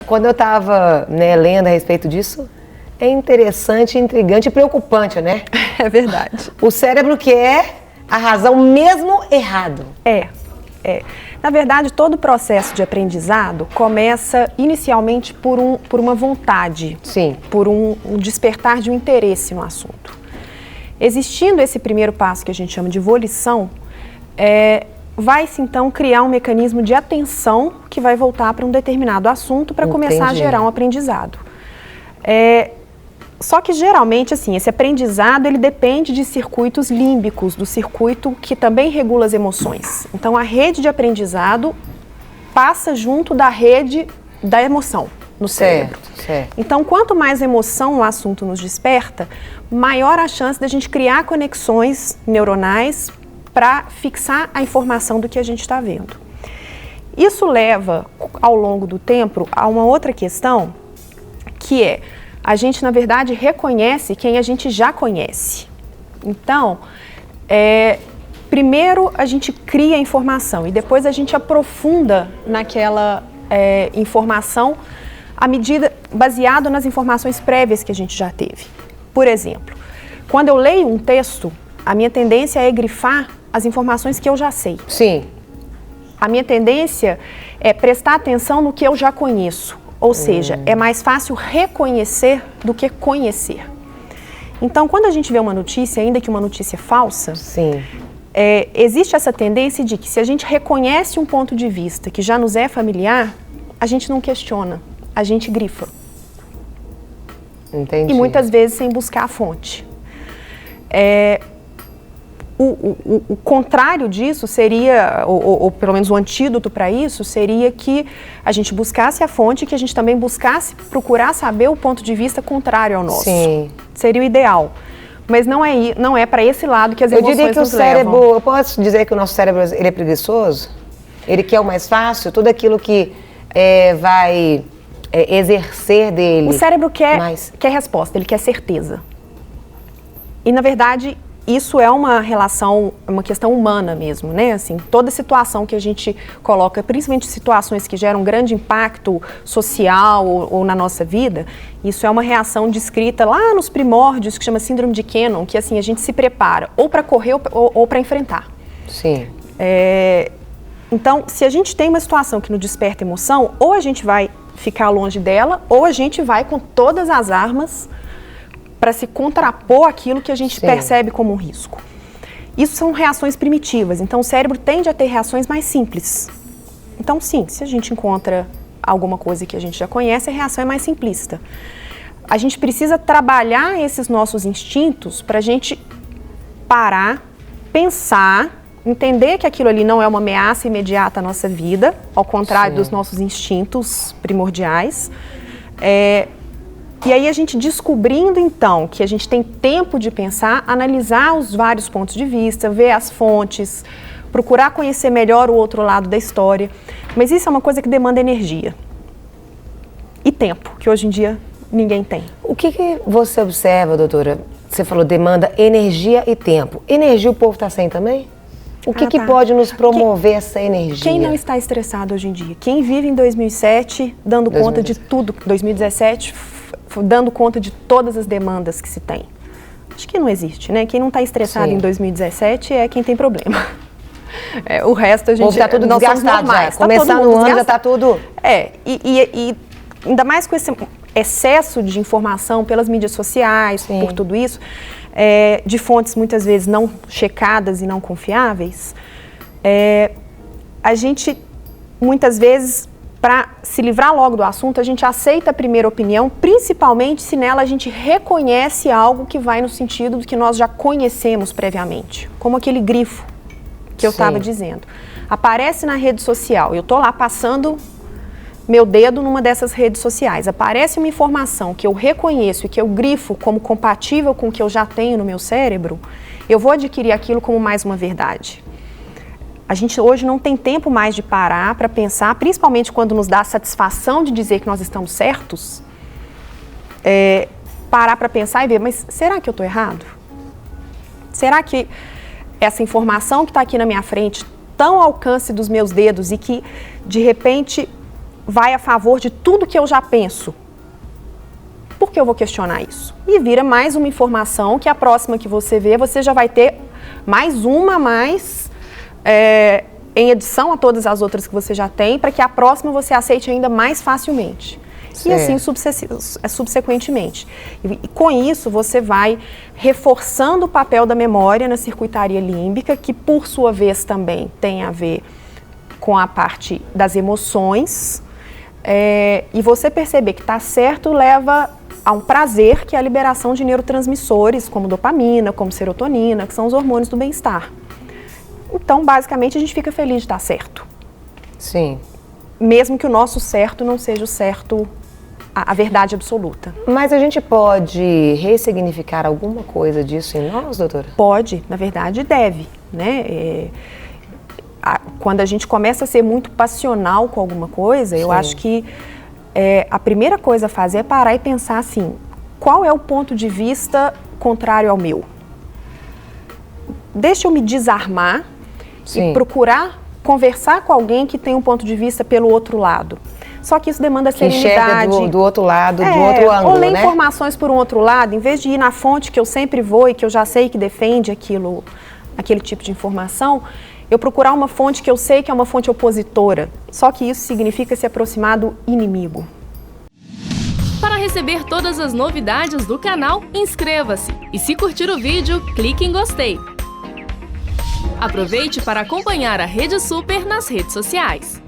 Quando eu estava lendo a respeito disso, é interessante, intrigante e preocupante, né? É verdade. O cérebro quer a razão mesmo errado. É. Na verdade, todo o processo de aprendizado começa inicialmente por uma vontade, Sim. por um despertar de um interesse no assunto. Existindo esse primeiro passo que a gente chama de volição, vai-se então criar um mecanismo de atenção que vai voltar para um determinado assunto para começar a gerar um aprendizado. Só que geralmente, assim, esse aprendizado ele depende de circuitos límbicos, do circuito que também regula as emoções. Então a rede de aprendizado passa junto da rede da emoção no cérebro. Certo. Então quanto mais emoção o assunto nos desperta, maior a chance da gente criar conexões neuronais para fixar a informação do que a gente está vendo. Isso leva, ao longo do tempo, a uma outra questão, que é, a gente, na verdade, reconhece quem a gente já conhece. Então, primeiro a gente cria a informação e depois a gente aprofunda naquela informação baseado nas informações prévias que a gente já teve. Por exemplo, quando eu leio um texto, a minha tendência é grifar as informações que eu já sei. Sim. A minha tendência é prestar atenção no que eu já conheço. Ou seja, é mais fácil reconhecer do que conhecer. Então, quando a gente vê uma notícia, ainda que uma notícia falsa, Sim. Existe essa tendência de que se a gente reconhece um ponto de vista que já nos é familiar, a gente não questiona, a gente grifa. Entendi. E muitas vezes sem buscar a fonte. O contrário disso seria, ou pelo menos o antídoto para isso, seria que a gente buscasse a fonte, que a gente também buscasse procurar saber o ponto de vista contrário ao nosso. Sim. Seria o ideal. Mas não é para esse lado que as emoções nos levam. Eu diria que o cérebro, eu posso dizer que o nosso cérebro ele é preguiçoso? Ele quer o mais fácil? Tudo aquilo que vai exercer dele? O cérebro quer resposta, ele quer certeza. E, na verdade, isso é uma relação, uma questão humana mesmo, né? Assim, toda situação que a gente coloca, principalmente situações que geram grande impacto social ou na nossa vida, isso é uma reação descrita lá nos primórdios, que chama síndrome de Cannon, que assim, a gente se prepara ou para correr ou para enfrentar. Sim. Então, se a gente tem uma situação que nos desperta emoção, ou a gente vai ficar longe dela, ou a gente vai com todas as armas para se contrapor aquilo que a gente percebe como um risco. Isso são reações primitivas, então o cérebro tende a ter reações mais simples. Então sim, se a gente encontra alguma coisa que a gente já conhece, a reação é mais simplista. A gente precisa trabalhar esses nossos instintos para a gente parar, pensar, entender que aquilo ali não é uma ameaça imediata à nossa vida, ao contrário dos nossos instintos primordiais. E aí a gente descobrindo então que a gente tem tempo de pensar, analisar os vários pontos de vista, ver as fontes, procurar conhecer melhor o outro lado da história. Mas isso é uma coisa que demanda energia e tempo, que hoje em dia ninguém tem. O que você observa, doutora? Você falou demanda energia e tempo. Energia o povo está sem também? O que pode nos promover essa energia? Quem não está estressado hoje em dia? Quem vive em 2007 dando conta de tudo, 2017... dando conta de todas as demandas que se tem. Acho que não existe, né? Quem não está estressado em 2017 é quem tem problema. O resto a gente... está tudo desgastado já. Começar no ano já está tudo... E ainda mais com esse excesso de informação pelas mídias sociais, por tudo isso, de fontes muitas vezes não checadas e não confiáveis, a gente muitas vezes... Para se livrar logo do assunto, a gente aceita a primeira opinião, principalmente se nela a gente reconhece algo que vai no sentido do que nós já conhecemos previamente, como aquele grifo que eu estava dizendo. Aparece na rede social, eu estou lá passando meu dedo numa dessas redes sociais, aparece uma informação que eu reconheço e que eu grifo como compatível com o que eu já tenho no meu cérebro, eu vou adquirir aquilo como mais uma verdade. A gente hoje não tem tempo mais de parar para pensar, principalmente quando nos dá a satisfação de dizer que nós estamos certos, parar para pensar e ver, mas será que eu estou errado? Será que essa informação que está aqui na minha frente, tão ao alcance dos meus dedos e que, de repente, vai a favor de tudo que eu já penso. Por que eu vou questionar isso? E vira mais uma informação que a próxima que você vê, você já vai ter mais uma em adição a todas as outras que você já tem, para que a próxima você aceite ainda mais facilmente. E assim subsequentemente. E com isso você vai reforçando o papel da memória na circuitaria límbica, que por sua vez também tem a ver com a parte das emoções. E você perceber que está certo leva a um prazer, que é a liberação de neurotransmissores, como dopamina, como serotonina, que são os hormônios do bem-estar. Então, basicamente, a gente fica feliz de estar certo. Sim. Mesmo que o nosso certo não seja o certo, a verdade absoluta. Mas a gente pode ressignificar alguma coisa disso em nós, doutora? Pode, na verdade deve, né? Quando a gente começa a ser muito passional com alguma coisa, eu acho que a primeira coisa a fazer é parar e pensar assim, qual é o ponto de vista contrário ao meu? Deixa eu me desarmar e procurar conversar com alguém que tem um ponto de vista pelo outro lado. Só que isso demanda serenidade. Enxerga do outro lado, do outro ângulo, ou ler né? informações por um outro lado, em vez de ir na fonte que eu sempre vou e que eu já sei que defende aquele tipo de informação, eu procurar uma fonte que eu sei que é uma fonte opositora. Só que isso significa se aproximar do inimigo. Para receber todas as novidades do canal, inscreva-se. E se curtir o vídeo, clique em gostei. Aproveite para acompanhar a Rede Super nas redes sociais.